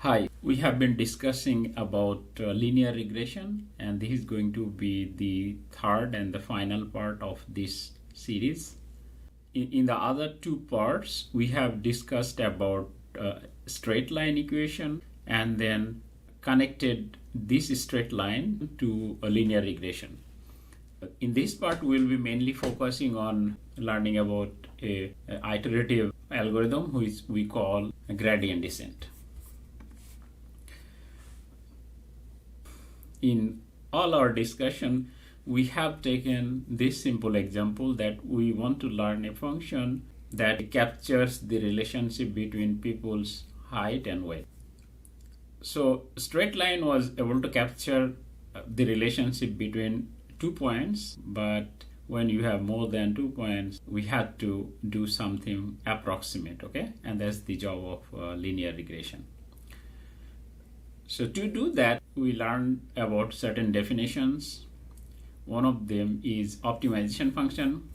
Hi, we have been discussing about linear regression, and this is going to be the third and the final part of this series. In the other two parts, we have discussed about straight line equation and then connected this straight line to a linear regression. In this part, we'll be mainly focusing on learning about a iterative algorithm which we call a gradient descent. In all our discussion, we have taken this simple example that we want to learn a function that captures the relationship between people's height and weight. So straight line was able to capture the relationship between 2 points, but when you have more than 2 points, we had to do something approximate, okay? And that's the job of linear regression. So to do that, we learned about certain definitions. One of them is optimization function.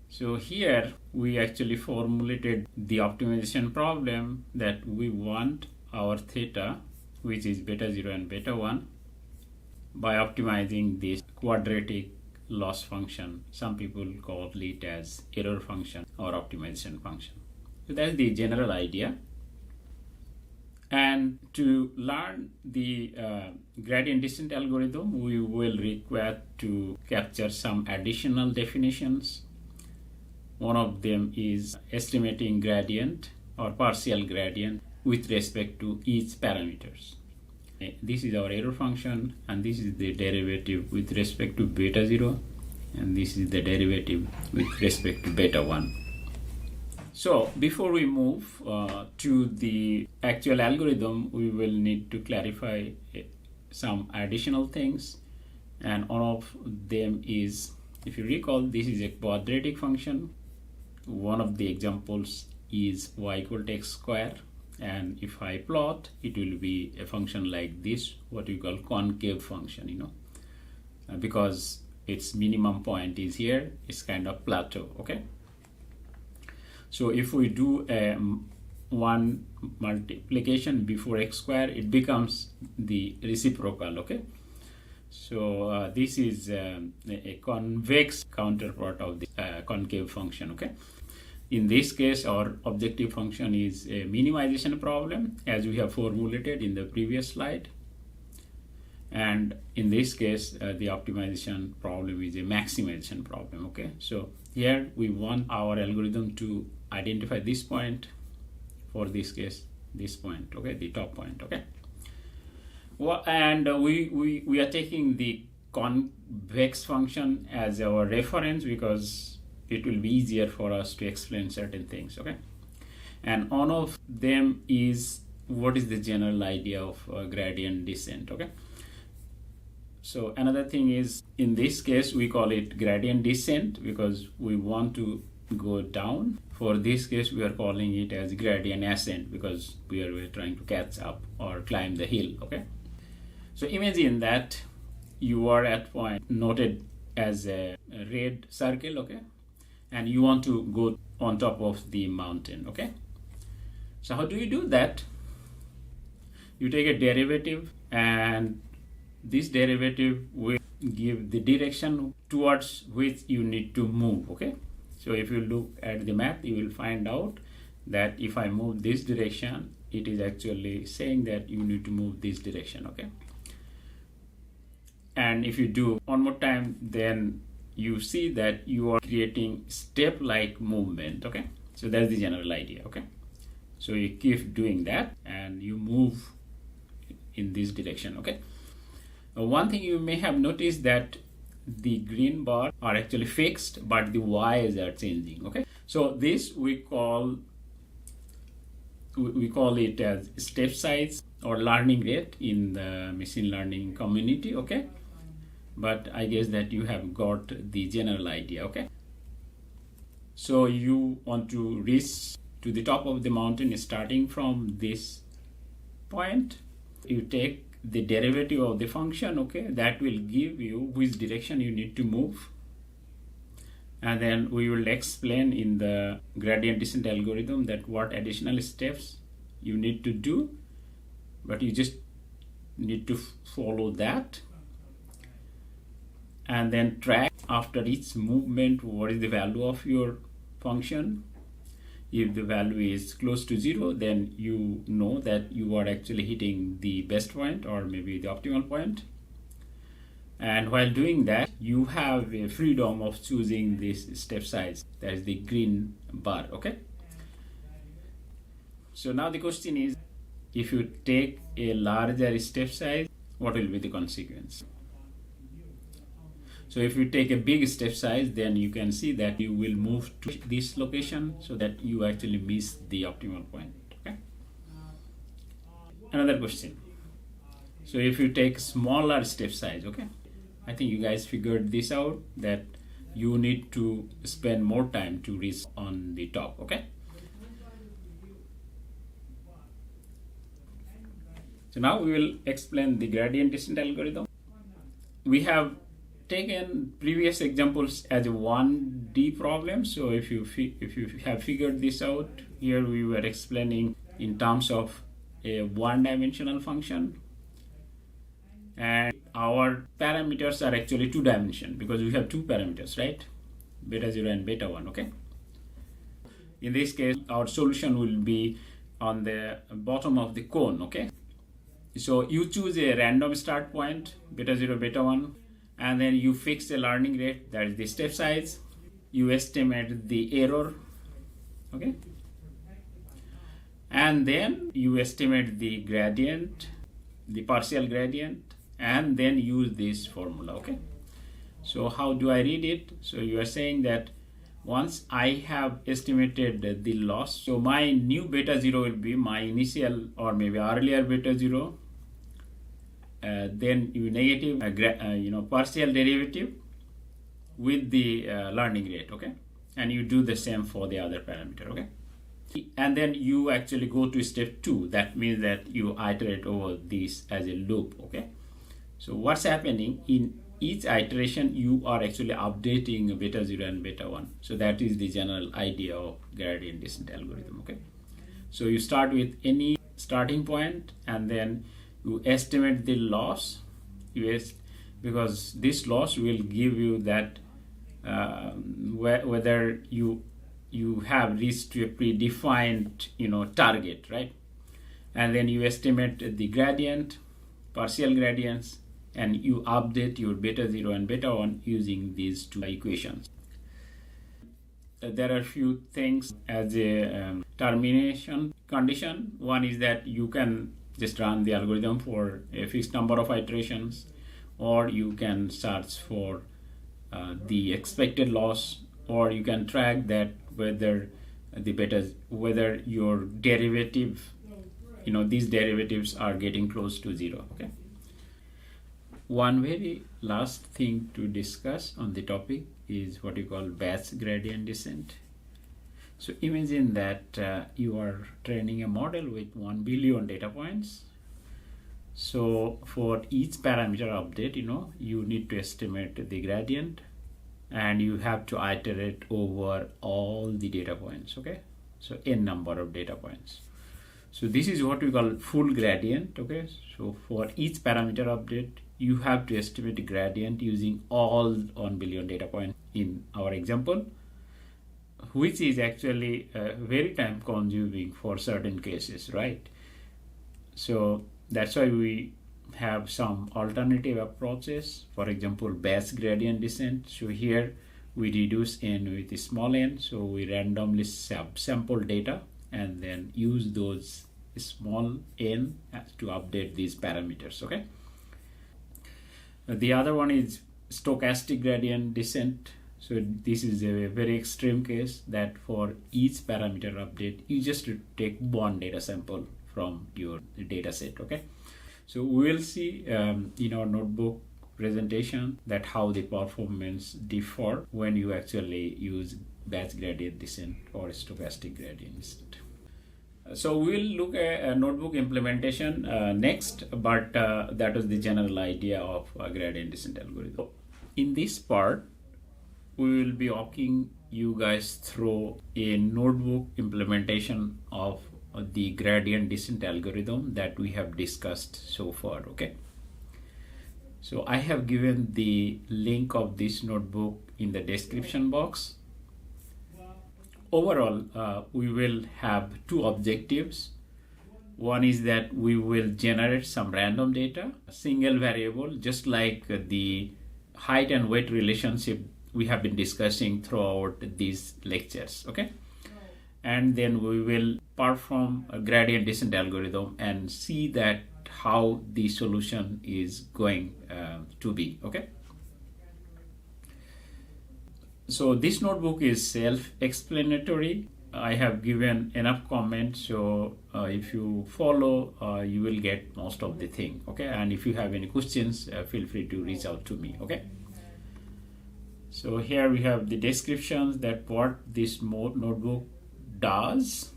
So here we actually formulated the optimization problem that we want our theta, which is beta 0 and beta 1, by optimizing this quadratic loss function. Some people call it as error function or optimization function. So that's the general idea. And to learn the gradient descent algorithm, we will require to capture some additional definitions. One of them is estimating gradient or partial gradient with respect to each parameters. This is our error function, and this is the derivative with respect to beta 0, and this is the derivative with respect to beta 1. So before we move to the actual algorithm, we will need to clarify some additional things, and one of them is, if you recall, this is a quadratic function. One of the examples is y equal to x square, and if I plot, it will be a function like this, what we call concave function, because its minimum point is here, it's kind of plateau, okay? So if we do one multiplication before x square, it becomes the reciprocal, okay? So this is a convex counterpart of the concave function, okay? In this case, our objective function is a minimization problem, as we have formulated in the previous slide. And in this case, the optimization problem is a maximization problem, okay? So here we want our algorithm to identify this point, for this case, this point, okay, the top point, okay? Well, and we are taking the convex function as our reference because it will be easier for us to explain certain things, okay? And one of them is what is the general idea of gradient descent, okay? So another thing is, in this case, we call it gradient descent because we want to go down. For this case, we are calling it as gradient ascent because we are trying to catch up or climb the hill, okay? So imagine that you are at point noted as a red circle, okay? And you want to go on top of the mountain, okay? So how do you do that? You take a derivative, and this derivative will give the direction towards which you need to move, okay? So if you look at the map, you will find out that if I move this direction, it is actually saying that you need to move this direction, okay? And if you do one more time, then you see that you are creating step-like movement, okay? So that's the general idea, okay? So you keep doing that and you move in this direction, okay? One thing you may have noticed that the green bar are actually fixed, but the y's are changing, okay? So this we call it as step size or learning rate in the machine learning community, okay? But I guess that you have got the general idea, okay? So you want to reach to the top of the mountain starting from this point. You take the derivative of the function, okay? That will give you which direction you need to move. And then we will explain in the gradient descent algorithm that what additional steps you need to do but you just need to follow that and then track after each movement what is the value of your function. If the value is close to 0, then you know that you are actually hitting the best point or maybe the optimal point. And while doing that, you have a freedom of choosing this step size, that is the green bar, okay? So now the question is, if you take a larger step size, what will be the consequence? So if you take a big step size, then you can see that you will move to this location so that you actually miss the optimal point, okay? Another question. So if you take smaller step size, okay? I think you guys figured this out, that you need to spend more time to reach on the top, okay? So now we will explain the gradient descent algorithm. We have taken previous examples as a 1D problem. So if you have figured this out, here we were explaining in terms of a one-dimensional function, and our parameters are actually two-dimensional because we have two parameters, right? Beta 0 and beta 1, okay? In this case, our solution will be on the bottom of the cone, okay? So you choose a random start point, beta 0, beta 1, and then you fix the learning rate, that is the step size. You estimate the error, okay? And then you estimate the gradient, the partial gradient, and then use this formula, okay? So how do I read it? So you are saying that once I have estimated the loss, so my new beta 0 will be my initial or maybe earlier beta 0, then you negative partial derivative with the learning rate, okay? And you do the same for the other parameter, okay? And then you actually go to step 2. That means that you iterate over this as a loop, okay? So what's happening in each iteration, you are actually updating beta 0 and beta 1. So that is the general idea of gradient descent algorithm, okay? So you start with any starting point and then you estimate the loss, because this loss will give you that whether you have reached to a predefined target, right? And then you estimate the gradient, partial gradients, and you update your beta 0 and beta 1 using these two equations. There are a few things as a termination condition. One is that you can just run the algorithm for a fixed number of iterations, or you can search for the expected loss, or you can track that whether your derivative, these derivatives are getting close to 0, okay? One very last thing to discuss on the topic is what you call batch gradient descent. So imagine that you are training a model with 1 billion data points. So for each parameter update, you need to estimate the gradient, and you have to iterate over all the data points, okay? So n number of data points. So this is what we call full gradient, okay? So for each parameter update, you have to estimate the gradient using all 1 billion data points in our example, which is actually very time consuming for certain cases, right? So that's why we have some alternative approaches. For example, batch gradient descent. So here we reduce n with a small n, so we randomly sample data and then use those small n to update these parameters, okay? The other one is stochastic gradient descent. So this is a very extreme case that for each parameter update, you just take one data sample from your data set, okay? So we will see in our notebook presentation that how the performance differ when you actually use batch gradient descent or stochastic gradient descent. So we'll look at a notebook implementation next, but that was the general idea of gradient descent algorithm. In this part, we will be walking you guys through a notebook implementation of the gradient descent algorithm that we have discussed so far. Okay, so I have given the link of this notebook in the description box. Overall, we will have two objectives. One is that we will generate some random data, a single variable, just like the height and weight relationship we have been discussing throughout these lectures. Okay, and then we will perform a gradient descent algorithm and see that how the solution is going to be. Okay, so this notebook is self-explanatory. I have given enough comments, so if you follow, you will get most of the thing. Okay, and if you have any questions, feel free to reach out to me. Okay, so here we have the descriptions that what this notebook does.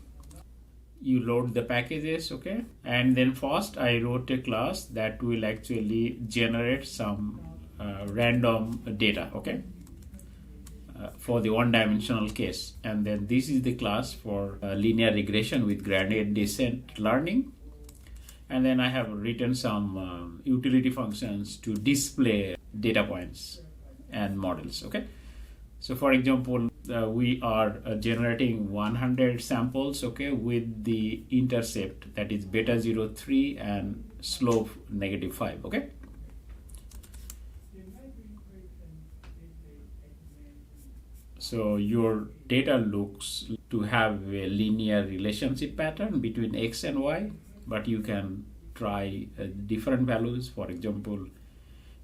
You load the packages, okay, and then first I wrote a class that will actually generate some random data, okay, for the one-dimensional case. And then this is the class for linear regression with gradient descent learning. And then I have written some utility functions to display data points and models. Okay, so for example, we are generating 100 samples, okay, with the intercept that is beta 0.3 and slope -5. Okay, so your data looks to have a linear relationship pattern between x and y, but you can try different values. For example,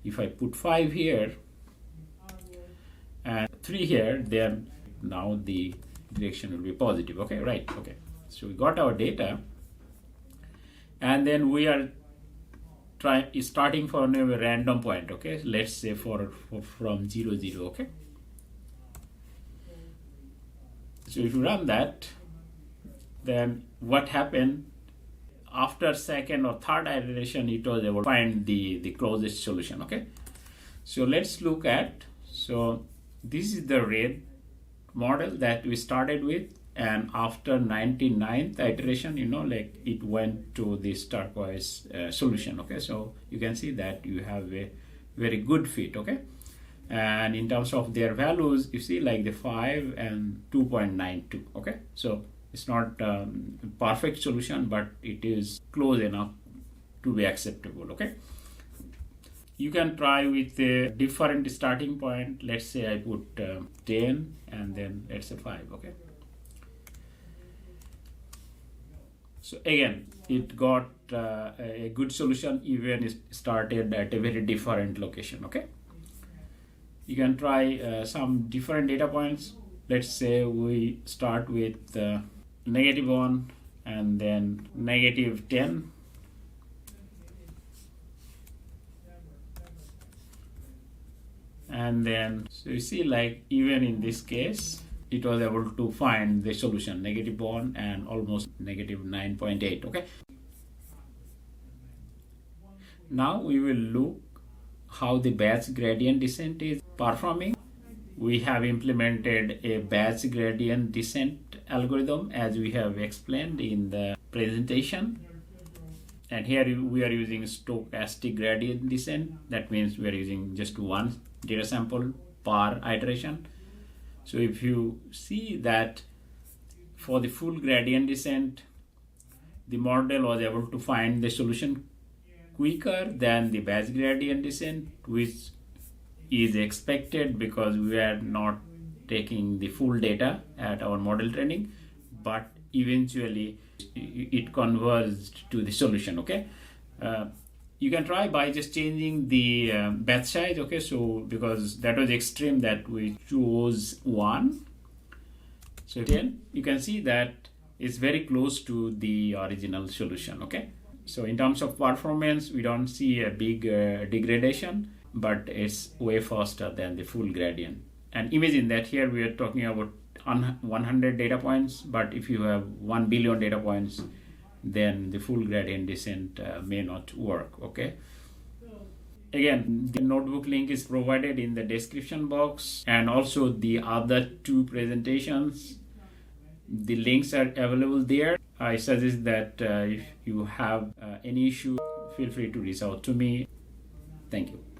if I put 5 here and 3 here, then now the direction will be positive. Okay, right. Okay, so we got our data, and then we are starting from a random point. Okay, let's say from 0, 0. Okay, so if you run that, then what happened after second or third iteration, it was able to find the closest solution. Okay, so let's look at, so this is the red model that we started with, and after 99th iteration, you know, like it went to this turquoise solution. Okay, so you can see that you have a very good fit. Okay, and in terms of their values, you see like the 5 and 2.92. Okay, so it's not perfect solution, but it is close enough to be acceptable. Okay, you can try with a different starting point. Let's say I put 10 and then let's say 5. Okay, so again it got a good solution even it started at a very different location. Okay, you can try some different data points. Let's say we start with -1 and then -10. And then, so you see, like even in this case, it was able to find the solution -1 and almost -9.8. Okay. Now we will look how the batch gradient descent is performing. We have implemented a batch gradient descent algorithm as we have explained in the presentation. And here we are using stochastic gradient descent. That means we are using just one data sample per iteration. So if you see that for the full gradient descent, the model was able to find the solution quicker than the batch gradient descent, which is expected because we are not taking the full data at our model training, but eventually it converged to the solution. Okay, you can try by just changing the batch size. Okay, so because that was extreme that we chose 1, so again you can see that it's very close to the original solution. Okay, so in terms of performance, we don't see a big degradation, but it's way faster than the full gradient. And imagine that here we are talking about 100 data points, but if you have 1 billion data points, then the full gradient descent may not work. Okay, again, the notebook link is provided in the description box, and also the other 2 presentations, the links are available there. I suggest that if you have any issue, feel free to reach out to me. Thank you.